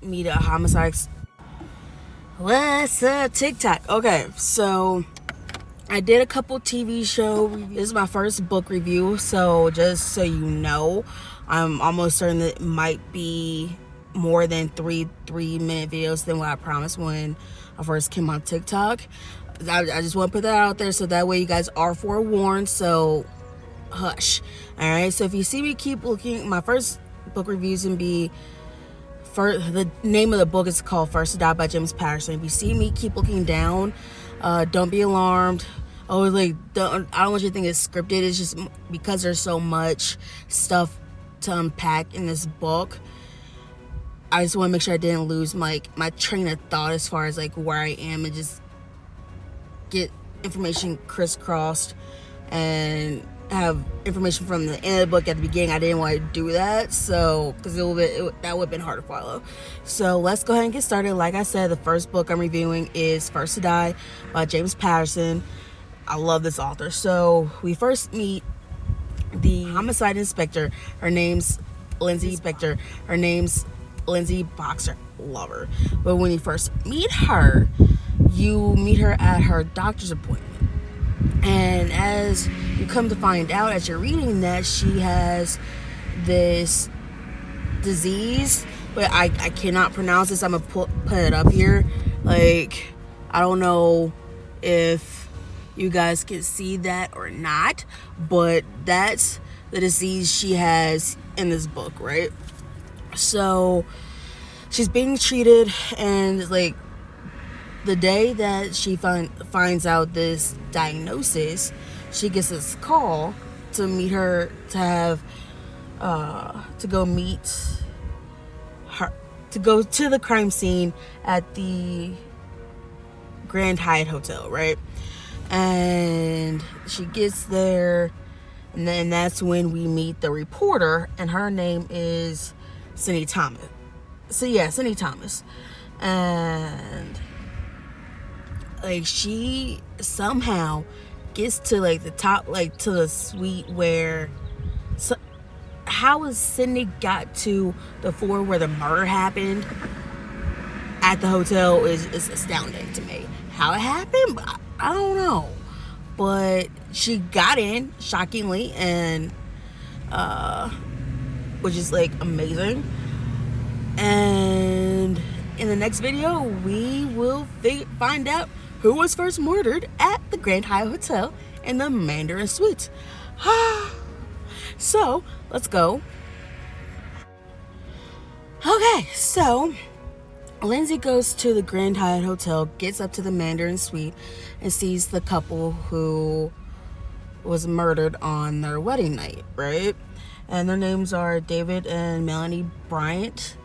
meet a homicide. What's up, TikTok? Okay, so I did a couple TV show reviews. This is my first book review, so just so you know, I'm almost certain that it might be more than three-minute videos than what I promised when I first came on TikTok. I just want to put that out there so that way you guys are forewarned, so hush. Alright, so if you see me keep looking, my first book reviews can be, the name of the book is called First to Die by James Patterson. If you see me keep looking down, don't be alarmed. I don't want you to think it's scripted. It's just because there's so much stuff to unpack in this book. I just want to make sure I didn't lose my train of thought as far as like where I am, and just get information crisscrossed and have information from the end of the book at the beginning. I didn't want to do that, so because that would have been hard to follow. So let's go ahead and get started. Like I said, the first book I'm reviewing is First to Die by James Patterson. I love this author. So we first meet the homicide inspector. Her name's Lindsay Boxer. Love her. But when you first meet her, you meet her at her doctor's appointment. And as you come to find out as you're reading that, she has this disease, but I cannot pronounce this. I'm going to put it up here. Like, I don't know if you guys can see that or not, but that's the disease she has in this book, right? So she's being treated, and like the day that she finds out this diagnosis, she gets this call to meet her, to go to the crime scene at the Grand Hyatt Hotel, right? And she gets there, and then that's when we meet the reporter, and her name is Cindy Thomas. So yeah, Cindy Thomas. And like she somehow gets to like the top, like to the suite where, so how has Cindy got to the floor where the murder happened at the hotel is astounding to me. How it happened, I don't know, but she got in shockingly, and which is like amazing. And in the next video, we will find out who was first murdered at the Grand Hyatt Hotel in the Mandarin Suite. So let's go. Okay, so Lindsay goes to the Grand Hyatt Hotel, gets up to the Mandarin Suite, and sees the couple who was murdered on their wedding night, right? And their names are David and Melanie Bryant.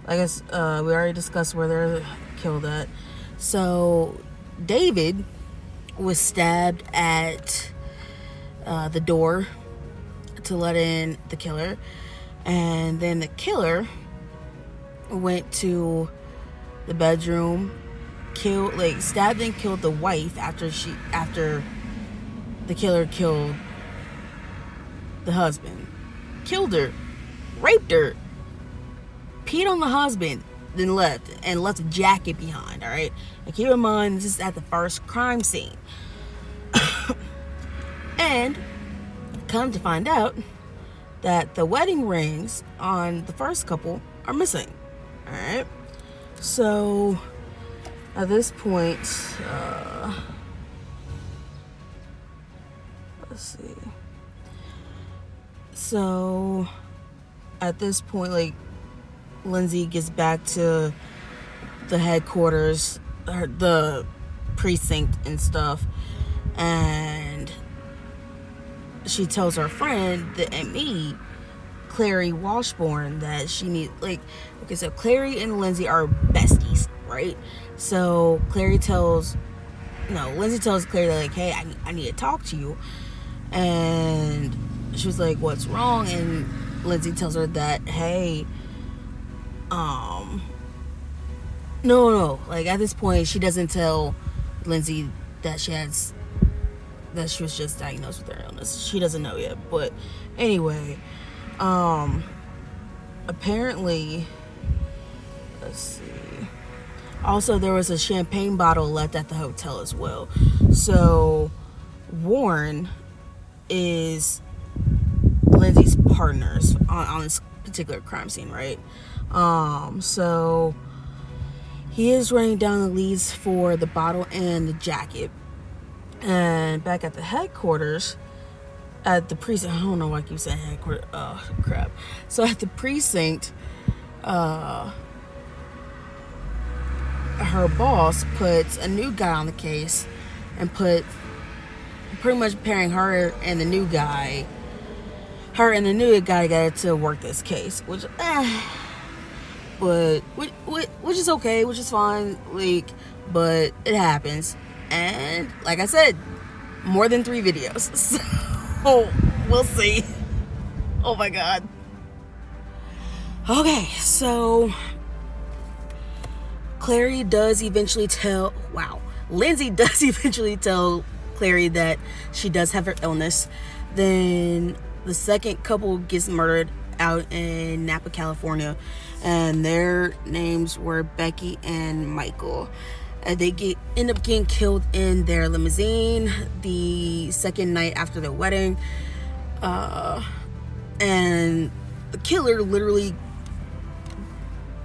I guess we already discussed where they're killed at. So David was stabbed at the door to let in the killer, and then the killer went to the bedroom, stabbed and killed the wife after the killer killed the husband, killed her, raped her, peed on the husband, then left a jacket behind. All right, and keep in mind this is at the first crime scene. And come to find out that the wedding rings on the first couple are missing. All right, so at this point, let's see. So at this point, like, Lindsay gets back to the headquarters, the precinct and stuff, and she tells her friend and me, Clary Washburn, that she needs, like, okay, so Clary and Lindsay are besties, right? So Lindsay tells Clary that, like, hey, I need to talk to you. And she was like, what's wrong? And Lindsay tells her that, hey, no, like, at this point, she doesn't tell Lindsay that she was just diagnosed with her illness. She doesn't know yet. But anyway, apparently, let's let's see. Also, there was a champagne bottle left at the hotel as well. So Warren is Lindsay's partners on this particular crime scene, right? So he is running down the leads for the bottle and the jacket. And back at the headquarters, at the precinct, I don't know why I keep saying headquarters. Oh, crap. So at the precinct, her boss puts a new guy on the case and put pretty much pairing her and the new guy together to work this case, which which is okay, which is fine, like, but it happens. And like I said, more than 3 videos, so we'll see. Oh my god. Okay, so Lindsay does eventually tell Clary that she does have her illness. Then the second couple gets murdered out in Napa, California, and their names were Becky and Michael. They end up getting killed in their limousine the second night after the wedding, and the killer literally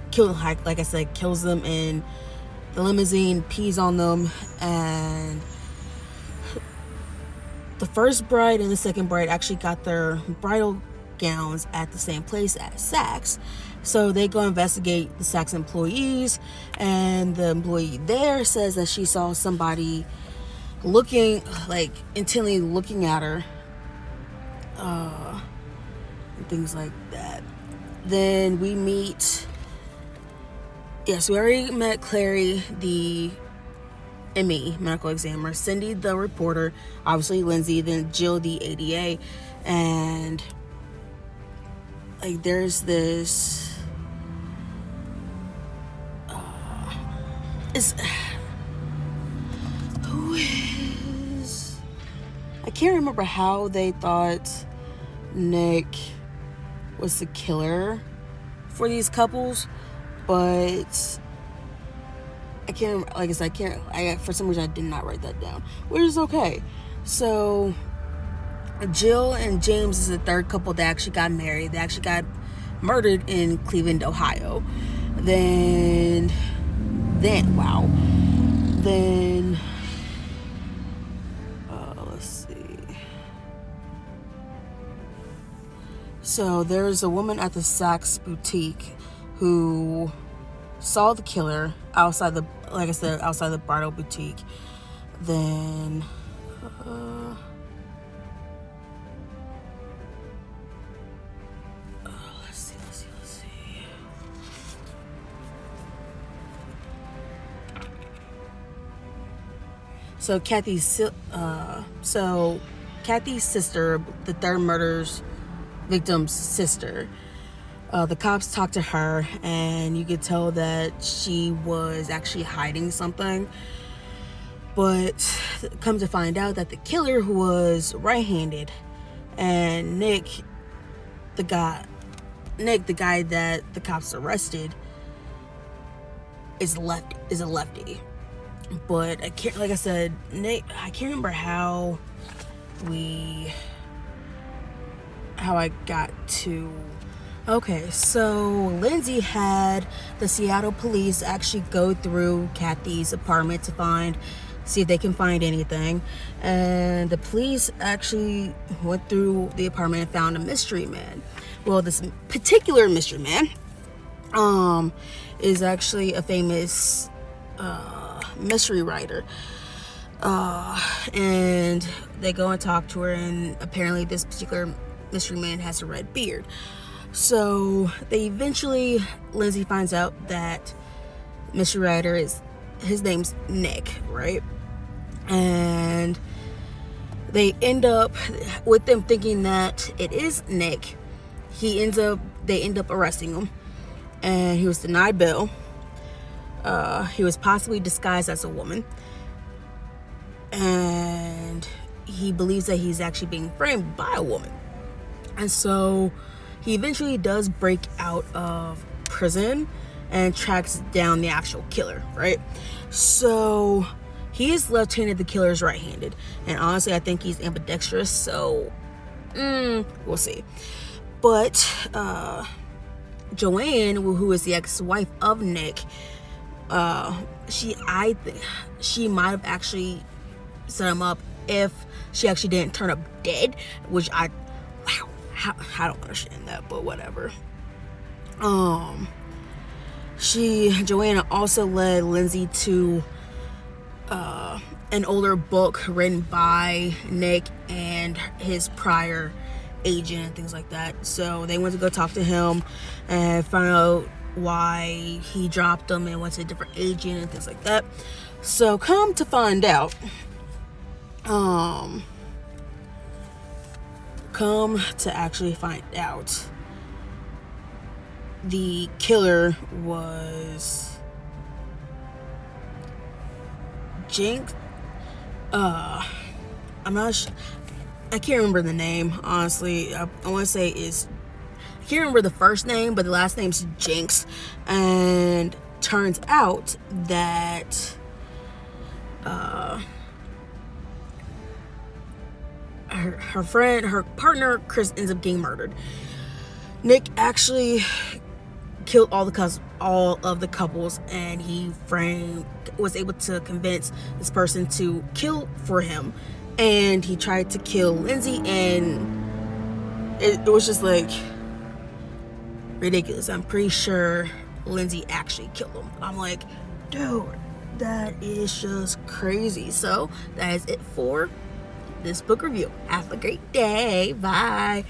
kills them in the limousine, pees on them, and the first bride and the second bride actually got their bridal gowns at the same place at Saks. So they go investigate the Saks employees, and the employee there says that she saw somebody intently looking at her, and things like that. Then we meet, we already met Clary, the ME, medical examiner, Cindy, the reporter, obviously Lindsay, then Jill, the ADA, and there's this I can't remember how they thought Nick was the killer for these couples, but I can't, for some reason I did not write that down, which is okay. So Jill and James is the third couple that actually got married. They actually got murdered in Cleveland, Ohio. Then let's see. So there's a woman at the Saks boutique who saw the killer outside the bridal boutique. Then let's see. So Kathy's sister, the third murder's victim's sister, the cops talked to her, and you could tell that she was actually hiding something. But come to find out that the killer was right-handed, and Nick, the guy that the cops arrested, is a lefty. But I can't, like I said, Nick, I can't remember how I got to. Okay, so Lindsay had the Seattle police actually go through Kathy's apartment to see if they can find anything. And the police actually went through the apartment and found a mystery man. Well, this particular mystery man is actually a famous mystery writer. And they go and talk to her, and apparently this particular mystery man has a red beard. So Lindsay finds out that mystery writer his name's Nick, right? And they end up with them thinking that it is Nick. They end up arresting him, and he was denied bail. He was possibly disguised as a woman, and he believes that he's actually being framed by a woman. And so he eventually does break out of prison, and tracks down the actual killer, right? So he is left-handed, the killer is right-handed, and honestly I think he's ambidextrous, so we'll see. But Joanne, who is the ex-wife of Nick, she might have actually set him up if she actually didn't turn up dead, which I don't understand that, but whatever. Joanna also led Lindsay to an older book written by Nick and his prior agent and things like that. So they went to go talk to him and find out why he dropped them and went to a different agent and things like that. So come to find out, the killer was Jinx. I'm not sure. I can't remember the name, honestly. I want to say I can't remember the first name, but the last name's Jinx. And turns out that her partner Chris ends up getting murdered. Nick actually killed all of the couples, and he was able to convince this person to kill for him, and he tried to kill Lindsay, and it was just like ridiculous. I'm pretty sure Lindsay actually killed him. I'm like, dude, that is just crazy. So that is it for this book review. Have a great day. Bye.